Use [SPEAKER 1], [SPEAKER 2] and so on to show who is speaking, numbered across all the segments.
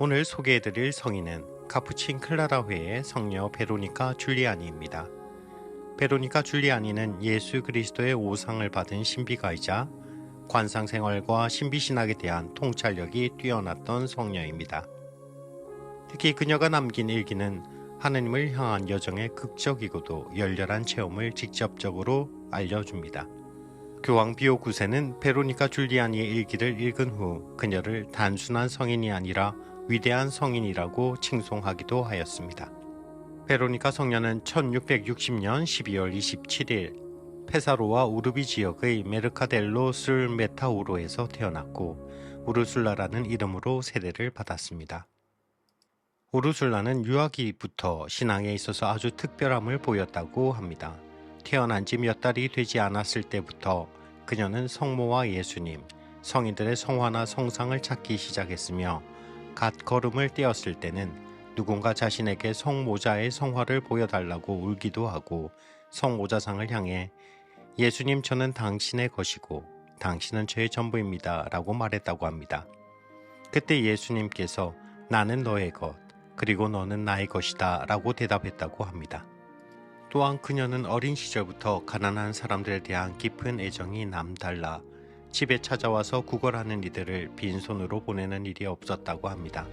[SPEAKER 1] 오늘 소개해드릴 성인은 카푸친 클라라회의 성녀 베로니카 줄리아니입니다. 베로니카 줄리아니는 예수 그리스도의 오상을 받은 신비가이자 관상생활과 신비신학에 대한 통찰력이 뛰어났던 성녀입니다. 특히 그녀가 남긴 일기는 하느님을 향한 여정의 극적이고도 열렬한 체험을 직접적으로 알려줍니다. 교황 비오 9세는 베로니카 줄리아니의 일기를 읽은 후 그녀를 단순한 성인이 아니라 위대한 성인이라고 칭송하기도 하였습니다. 베로니카 성녀는 1660년 12월 27일 페사로와 우르비 지역의 메르카델로 슬 메타우로에서 태어났고 우르술라라는 이름으로 세례를 받았습니다. 우르술라는 유아기부터 신앙에 있어서 아주 특별함을 보였다고 합니다. 태어난 지 몇 달이 되지 않았을 때부터 그녀는 성모와 예수님, 성인들의 성화나 성상을 찾기 시작했으며 갓 걸음을 떼었을 때는 누군가 자신에게 성모자의 성화를 보여달라고 울기도 하고 성모자상을 향해 예수님, 저는 당신의 것이고 당신은 저의 전부입니다 라고 말했다고 합니다. 그때 예수님께서 나는 너의 것, 그리고 너는 나의 것이다 라고 대답했다고 합니다. 또한 그녀는 어린 시절부터 가난한 사람들에 대한 깊은 애정이 남달라 집에 찾아와서 구걸하는 이들을 빈손으로 보내는 일이 없었다고 합니다.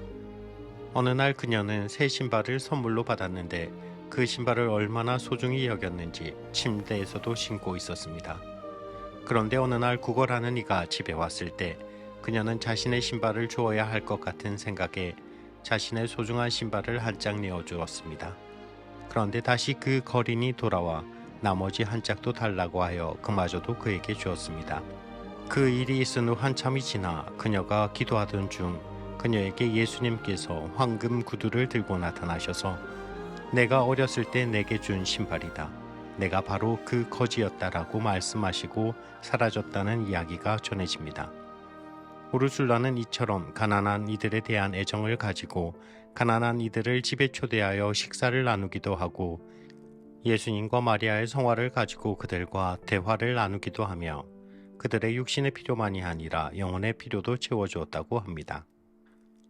[SPEAKER 1] 어느 날 그녀는 새 신발을 선물로 받았는데 그 신발을 얼마나 소중히 여겼는지 침대에서도 신고 있었습니다. 그런데 어느 날 구걸하는 이가 집에 왔을 때 그녀는 자신의 신발을 주어야 할 것 같은 생각에 자신의 소중한 신발을 한 짝 내어주었습니다. 그런데 다시 그 거린이 돌아와 나머지 한 짝도 달라고 하여 그마저도 그에게 주었습니다. 그 일이 있은 후 한참이 지나 그녀가 기도하던 중 그녀에게 예수님께서 황금 구두를 들고 나타나셔서 내가 어렸을 때 내게 준 신발이다. 내가 바로 그 거지였다라고 말씀하시고 사라졌다는 이야기가 전해집니다. 우르술라는 이처럼 가난한 이들에 대한 애정을 가지고 가난한 이들을 집에 초대하여 식사를 나누기도 하고 예수님과 마리아의 성화를 가지고 그들과 대화를 나누기도 하며 그들의 육신의 필요만이 아니라 영혼의 필요도 채워주었다고 합니다.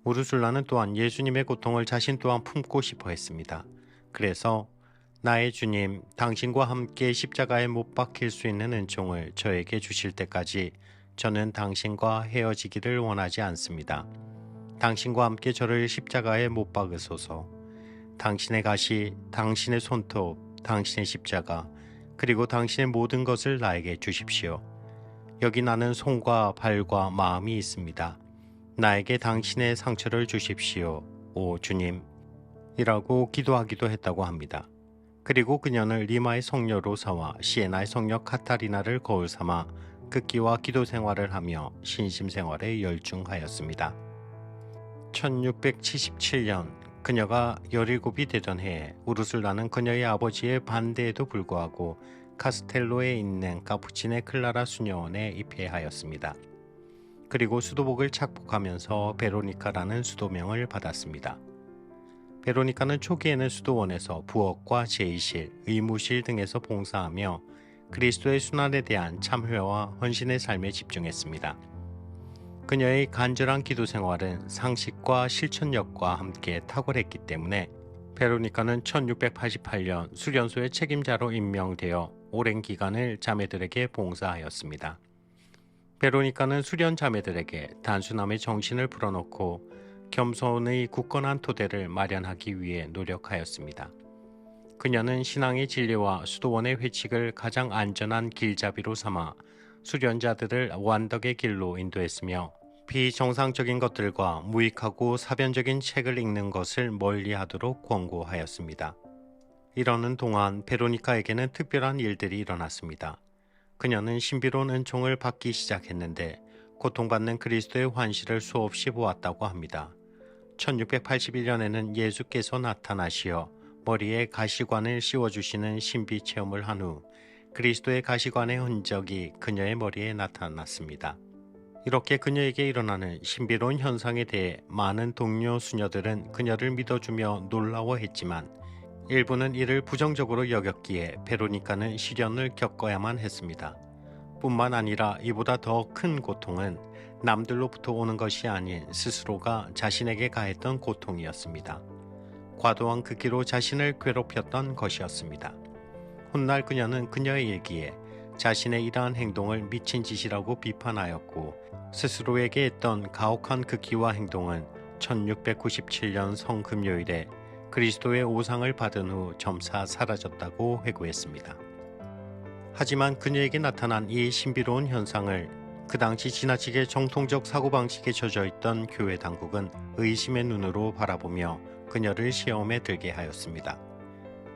[SPEAKER 1] 우르술라는 또한 예수님의 고통을 자신 또한 품고 싶어 했습니다. 그래서 나의 주님, 당신과 함께 십자가에 못 박힐 수 있는 은총을 저에게 주실 때까지 저는 당신과 헤어지기를 원하지 않습니다. 당신과 함께 저를 십자가에 못 박으소서. 당신의 가시, 당신의 손톱, 당신의 십자가, 그리고 당신의 모든 것을 나에게 주십시오. 여기 나는 손과 발과 마음이 있습니다. 나에게 당신의 상처를 주십시오. 오 주님. 이라고 기도하기도 했다고 합니다. 그리고 그녀는 리마의 성녀 로사와 시에나의 성녀 카타리나를 거울 삼아 극기와 기도 생활을 하며 신심 생활에 열중하였습니다. 1677년 그녀가 17이 되던 해에 우르술라는 그녀의 아버지의 반대에도 불구하고 카스텔로에 있는 카푸친의 클라라 수녀원에 입회하였습니다. 그리고 수도복을 착복하면서 베로니카라는 수도명을 받았습니다. 베로니카는 초기에는 수도원에서 부엌과 제의실, 의무실 등에서 봉사하며 그리스도의 순환에 대한 참회와 헌신의 삶에 집중했습니다. 그녀의 간절한 기도 생활은 상식과 실천력과 함께 탁월했기 때문에 베로니카는 1688년 수련소의 책임자로 임명되어 오랜 기간을 자매들에게 봉사하였습니다. 베로니카는 수련 자매들에게 단순함의 정신을 불어넣고 겸손의 굳건한 토대를 마련하기 위해 노력하였습니다. 그녀는 신앙의 진리와 수도원의 회칙을 가장 안전한 길잡이로 삼아 수련자들을 완덕의 길로 인도했으며 비정상적인 것들과 무익하고 사변적인 책을 읽는 것을 멀리하도록 권고하였습니다. 이러는 동안 베로니카에게는 특별한 일들이 일어났습니다. 그녀는 신비로운 은총을 받기 시작했는데 고통받는 그리스도의 환시를 수없이 보았다고 합니다. 1681년에는 예수께서 나타나시어 머리에 가시관을 씌워주시는 신비 체험을 한 후 그리스도의 가시관의 흔적이 그녀의 머리에 나타났습니다. 이렇게 그녀에게 일어나는 신비로운 현상에 대해 많은 동료 수녀들은 그녀를 믿어주며 놀라워했지만 일부는 이를 부정적으로 여겼기에 베로니카는 시련을 겪어야만 했습니다. 뿐만 아니라 이보다 더 큰 고통은 남들로부터 오는 것이 아닌 스스로가 자신에게 가했던 고통이었습니다. 과도한 크기로 자신을 괴롭혔던 것이었습니다. 훗날 그녀는 그녀의 얘기에 자신의 이러한 행동을 미친 짓이라고 비판하였고 스스로에게 했던 가혹한 극기와 행동은 1697년 성금요일에 그리스도의 오상을 받은 후 점차 사라졌다고 회고했습니다. 하지만 그녀에게 나타난 이 신비로운 현상을 그 당시 지나치게 정통적 사고방식에 젖어있던 교회 당국은 의심의 눈으로 바라보며 그녀를 시험에 들게 하였습니다.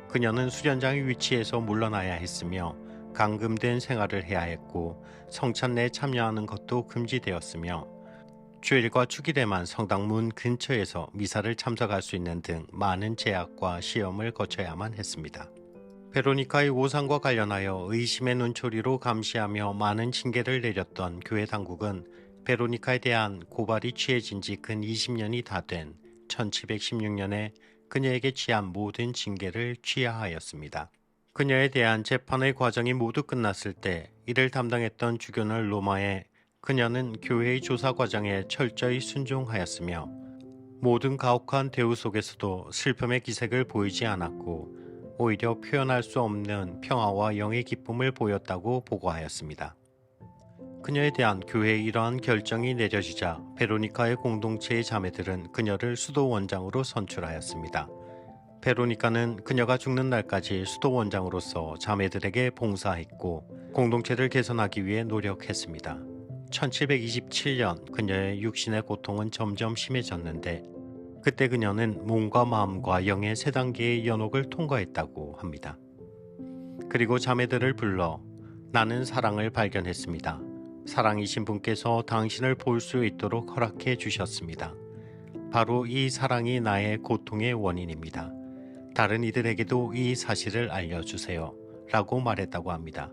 [SPEAKER 1] 그녀는 수련장의 위치에서 물러나야 했으며 감금된 생활을 해야 했고 성찬례에 참여하는 것도 금지되었으며 주일과 축일에만 성당문 근처에서 미사를 참석할 수 있는 등 많은 제약과 시험을 거쳐야만 했습니다. 베로니카의 오상과 관련하여 의심의 눈초리로 감시하며 많은 징계를 내렸던 교회 당국은 베로니카에 대한 고발이 취해진 지 근 20년이 다 된 1716년에 그녀에게 취한 모든 징계를 취하하였습니다. 그녀에 대한 재판의 과정이 모두 끝났을 때 이를 담당했던 주교는 로마에 그녀는 교회의 조사 과정에 철저히 순종하였으며 모든 가혹한 대우 속에서도 슬픔의 기색을 보이지 않았고 오히려 표현할 수 없는 평화와 영의 기쁨을 보였다고 보고하였습니다. 그녀에 대한 교회의 이러한 결정이 내려지자 베로니카의 공동체의 자매들은 그녀를 수도 원장으로 선출하였습니다. 베로니카는 그녀가 죽는 날까지 수도 원장으로서 자매들에게 봉사했고 공동체를 개선하기 위해 노력했습니다. 1727년 그녀의 육신의 고통은 점점 심해졌는데 그때 그녀는 몸과 마음과 영의 세 단계의 연옥을 통과했다고 합니다. 그리고 자매들을 불러 나는 사랑을 발견했습니다. 사랑이신 분께서 당신을 볼 수 있도록 허락해 주셨습니다. 바로 이 사랑이 나의 고통의 원인입니다. 다른 이들에게도 이 사실을 알려주세요. 라고 말했다고 합니다.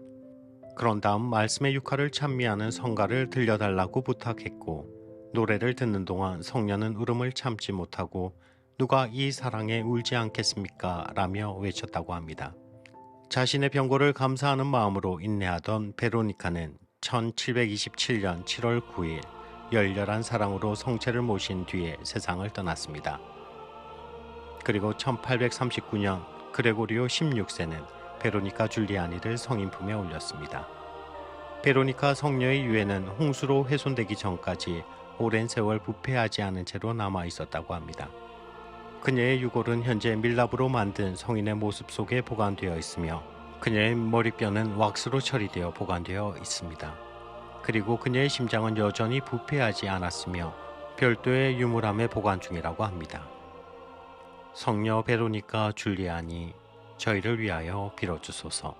[SPEAKER 1] 그런 다음 말씀의 육화를 찬미하는 성가를 들려달라고 부탁했고 노래를 듣는 동안 성녀는 울음을 참지 못하고 누가 이 사랑에 울지 않겠습니까? 라며 외쳤다고 합니다. 자신의 병고를 감사하는 마음으로 인내하던 베로니카는 1727년 7월 9일 열렬한 사랑으로 성체를 모신 뒤에 세상을 떠났습니다. 그리고 1839년 그레고리오 16세는 베로니카 줄리아니를 성인품에 올렸습니다. 베로니카 성녀의 유해는 홍수로 훼손되기 전까지 오랜 세월 부패하지 않은 채로 남아 있었다고 합니다. 그녀의 유골은 현재 밀랍으로 만든 성인의 모습 속에 보관되어 있으며 그녀의 머리뼈는 왁스로 처리되어 보관되어 있습니다. 그리고 그녀의 심장은 여전히 부패하지 않았으며 별도의 유물함에 보관 중이라고 합니다. 성녀 베로니카 줄리아니 저희를 위하여 빌어주소서.